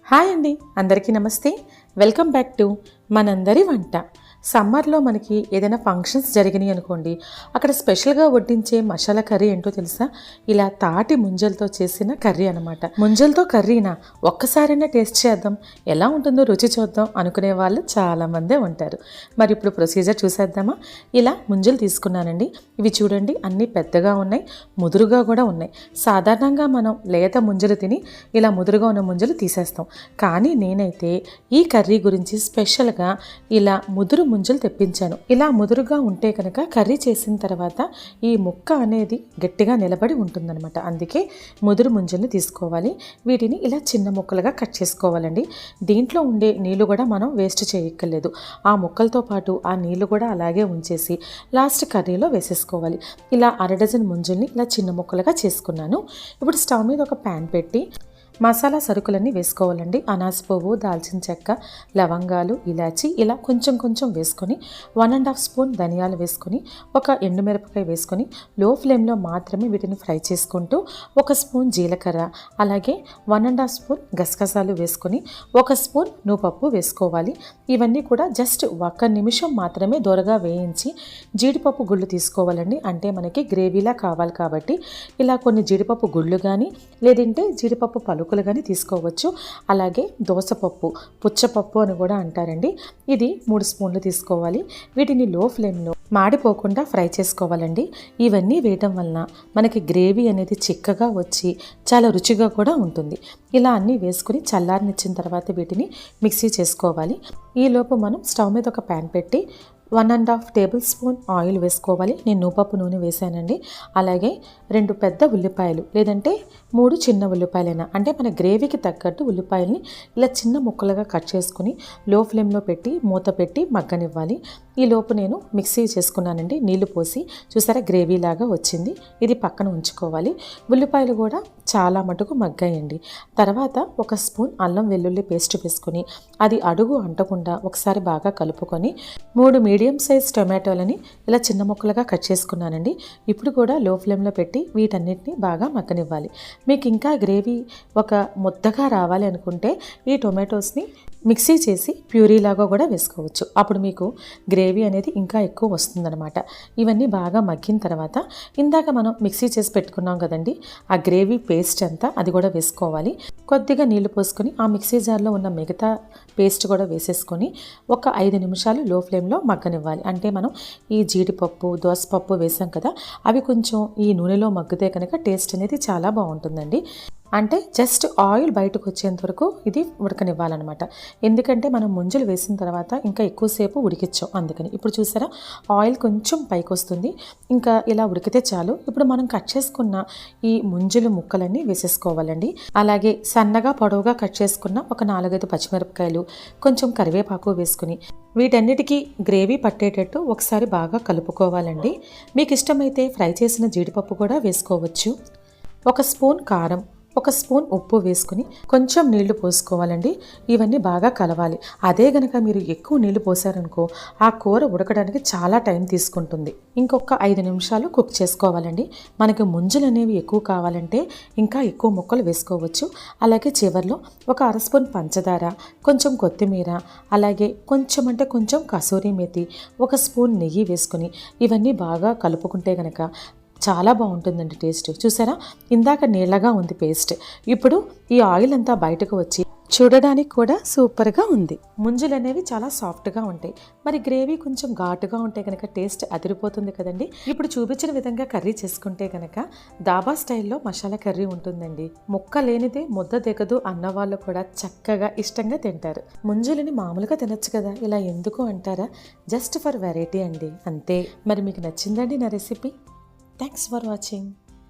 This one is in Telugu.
హాయ్ అండి, అందరికీ నమస్తే. వెల్కమ్ బ్యాక్ టు మనందరి వంట. సమ్మర్లో మనకి ఏదైనా ఫంక్షన్స్ జరిగినాయి అనుకోండి, అక్కడ స్పెషల్గా వడ్డించే మసాలా కర్రీ ఏంటో తెలుసా? ఇలా తాటి ముంజలతో చేసిన కర్రీ అనమాట. ముంజలతో కర్రీనా, ఒక్కసారైనా టేస్ట్ చేద్దాం, ఎలా ఉంటుందో రుచి చూద్దాం అనుకునే వాళ్ళు చాలామందే ఉంటారు. మరి ఇప్పుడు ప్రొసీజర్ చూసేద్దామా? ఇలా ముంజలు తీసుకున్నానండి. ఇవి చూడండి, అన్నీ పెద్దగా ఉన్నాయి, ముదురుగా కూడా ఉన్నాయి. సాధారణంగా మనం లేత ముంజలు తిని ఇలా ముదురుగా ఉన్న ముంజలు తీసేస్తాం. కానీ నేనైతే ఈ కర్రీ గురించి స్పెషల్గా ఇలా ముదురు ముంజలు తెప్పించాను. ఇలా ముదురుగా ఉంటే కనుక కర్రీ చేసిన తర్వాత ఈ ముక్క అనేది గట్టిగా నిలబడి ఉంటుందన్నమాట. అందుకే ముదురు ముంజల్ని తీసుకోవాలి. వీటిని ఇలా చిన్న ముక్కలుగా కట్ చేసుకోవాలండి. దీంట్లో ఉండే నీళ్లు కూడా మనం వేస్ట్ చేయక్కర్లేదు. ఆ ముక్కలతో పాటు ఆ నీళ్లు కూడా అలాగే ఉంచేసి లాస్ట్ కర్రీలో వేసేసుకోవాలి. ఇలా 1/2 డజన్ ముంజల్ని ఇలా చిన్న ముక్కలుగా చేసుకున్నాను. ఇప్పుడు స్టవ్ మీద ఒక ప్యాన్ పెట్టి మసాలా సరుకులన్నీ వేసుకోవాలండి. అనాస పువ్వు, దాల్చిన చెక్క, లవంగాలు, ఇలాచి ఇలా కొంచెం కొంచెం వేసుకొని 1.5 స్పూన్ ధనియాలు వేసుకొని ఒక ఎండుమిరపకాయ వేసుకొని లో ఫ్లేమ్లో మాత్రమే వీటిని ఫ్రై చేసుకుంటూ 1 స్పూన్ జీలకర్ర, అలాగే 1.5 స్పూన్ గసగసాలు వేసుకొని 1 స్పూన్ నువ్వుపప్పు వేసుకోవాలి. ఇవన్నీ కూడా జస్ట్ 1 నిమిషం మాత్రమే దూరగా వేయించి జీడిపప్పు గుళ్ళు తీసుకోవాలండి. అంటే మనకి గ్రేవీలా కావాలి కాబట్టి ఇలా కొన్ని జీడిపప్పు గుళ్ళు కానీ లేదంటే జీడిపప్పు పలుకులు కానీ తీసుకోవచ్చు. అలాగే దోసపప్పు, పుచ్చపప్పు అని కూడా అంటారండి. ఇది 3 స్పూన్లు తీసుకోవాలి. వీటిని లో ఫ్లేమ్లో మాడిపోకుండా ఫ్రై చేసుకోవాలండి. ఇవన్నీ వేయటం వలన మనకి గ్రేవీ అనేది చిక్కగా వచ్చి చాలా రుచిగా కూడా ఉంటుంది. ఇలా అన్నీ వేసుకుని చల్లారనిచ్చిన తర్వాత వీటిని మిక్సీ చేసుకోవాలి. ఈలోపు మనం స్టవ్ మీద ఒక ప్యాన్ పెట్టి 1.5 టేబుల్ స్పూన్ ఆయిల్ వేసుకోవాలి. నేను నువ్వుపప్పు నూనె వేసానండి. అలాగే 2 పెద్ద ఉల్లిపాయలు లేదంటే 3 చిన్న ఉల్లిపాయలైనా, అంటే మన గ్రేవీకి తగ్గట్టు ఉల్లిపాయల్ని ఇలా చిన్న ముక్కలుగా కట్ చేసుకుని లో ఫ్లేమ్లో పెట్టి మూత పెట్టి మగ్గనివ్వాలి. ఈ లోపు నేను మిక్సీ చేసుకున్నానండి. నీళ్లు పోసి చూసారా, గ్రేవీ లాగా వచ్చింది. ఇది పక్కన ఉంచుకోవాలి. ఉల్లిపాయలు కూడా చాలా మటుకు మగ్గాయండి. తర్వాత 1 స్పూన్ అల్లం వెల్లుల్లి పేస్ట్ వేసుకొని అది అడుగు అంటకుండా ఒకసారి బాగా కలుపుకొని 3 మీడియం సైజ్ టొమాటోలని ఇలా చిన్న ముక్కలుగా కట్ చేసుకున్నానండి. ఇప్పుడు కూడా లో ఫ్లేమ్లో పెట్టి వీటన్నిటిని బాగా మగ్గనివ్వాలి. మీకు ఇంకా గ్రేవీ ఒక ముద్దగా రావాలి అనుకుంటే ఈ టొమాటోస్ని మిక్సీ చేసి ప్యూరీలాగా కూడా వేసుకోవచ్చు. అప్పుడు మీకు గ్రేవీ అనేది ఇంకా ఎక్కువ వస్తుందన్నమాట. ఇవన్నీ బాగా మగ్గిన తర్వాత ఇందాక మనం మిక్సీ చేసి పెట్టుకున్నాం కదండి, ఆ గ్రేవీ పేస్ట్ అంతా అది కూడా వేసుకోవాలి. కొద్దిగా నీళ్లు పోసుకొని ఆ మిక్సీ జార్లో ఉన్న మిగతా పేస్ట్ కూడా వేసేసుకొని ఒక 5 నిమిషాలు లో ఫ్లేమ్లో మగ్గనివ్వాలి. అంటే మనం ఈ జీడిపప్పు, దోసపప్పు వేసాం కదా, అవి కొంచెం ఈ నూనెలో మగ్గితే కనుక టేస్ట్ అనేది చాలా బాగుంటుందండి. అంటే జస్ట్ ఆయిల్ బయటకు వచ్చేంత వరకు ఇది ఉడకనివ్వాలన్నమాట. ఎందుకంటే మనం ముంజలు వేసిన తర్వాత ఇంకా ఎక్కువసేపు ఉడికించాం, అందుకని. ఇప్పుడు చూసారా, ఆయిల్ కొంచెం పైకి వస్తుంది. ఇంకా ఇలా ఉడికితే చాలు. ఇప్పుడు మనం కట్ చేసుకున్న ఈ ముంజలు ముక్కలన్నీ వేసేసుకోవాలండి. అలాగే సన్నగా పొడవుగా కట్ చేసుకున్న ఒక 4-5 పచ్చిమిరపకాయలు, కొంచెం కరివేపాకు వేసుకుని వీటన్నిటికీ గ్రేవీ పట్టేటట్టు ఒకసారి బాగా కలుపుకోవాలండి. మీకు ఇష్టమైతే ఫ్రై చేసిన జీడిపప్పు కూడా వేసుకోవచ్చు. 1 స్పూన్ కారం, 1 స్పూన్ ఉప్పు వేసుకుని కొంచెం నీళ్లు పోసుకోవాలండి. ఇవన్నీ బాగా కలవాలి. అదే గనక మీరు ఎక్కువ నీళ్లు పోసారనుకో ఆ కూర ఉడకడానికి చాలా టైం తీసుకుంటుంది. ఇంకొక 5 నిమిషాలు కుక్ చేసుకోవాలండి. మనకి ముంజలు అనేవి ఎక్కువ కావాలంటే ఇంకా ఎక్కువ ముక్కలు వేసుకోవచ్చు. అలాగే చివర్లో ఒక 1/2 స్పూన్ పంచదార, కొంచెం కొత్తిమీర, అలాగే కొంచెం కసూరి మేతి, 1 స్పూన్ నెయ్యి వేసుకుని ఇవన్నీ బాగా కలుపుకుంటే గనక చాలా బాగుంటుందండి టేస్ట్. చూసారా, ఇందాక నీళ్ళగా ఉంది పేస్ట్. ఇప్పుడు ఈ ఆయిల్ అంతా బయటకు వచ్చి చూడడానికి కూడా సూపర్గా ఉంది. ముంజలు అనేవి చాలా సాఫ్ట్గా ఉంటాయి. మరి గ్రేవీ కొంచెం ఘాటుగా ఉంటే కనుక టేస్ట్ అదిరిపోతుంది కదండి. ఇప్పుడు చూపించిన విధంగా కర్రీ చేసుకుంటే కనుక దాబా స్టైల్లో మసాలా కర్రీ ఉంటుందండి. ముక్క లేనిదే ముద్ద దిగదు అన్న వాళ్ళు కూడా చక్కగా ఇష్టంగా తింటారు. ముంజలని మామూలుగా తినచ్చు కదా, ఇలా ఎందుకు అంటారా? జస్ట్ ఫర్ వెరైటీ అండి, అంతే. మరి మీకు నచ్చిందండి నా రెసిపీ? Thanks for watching.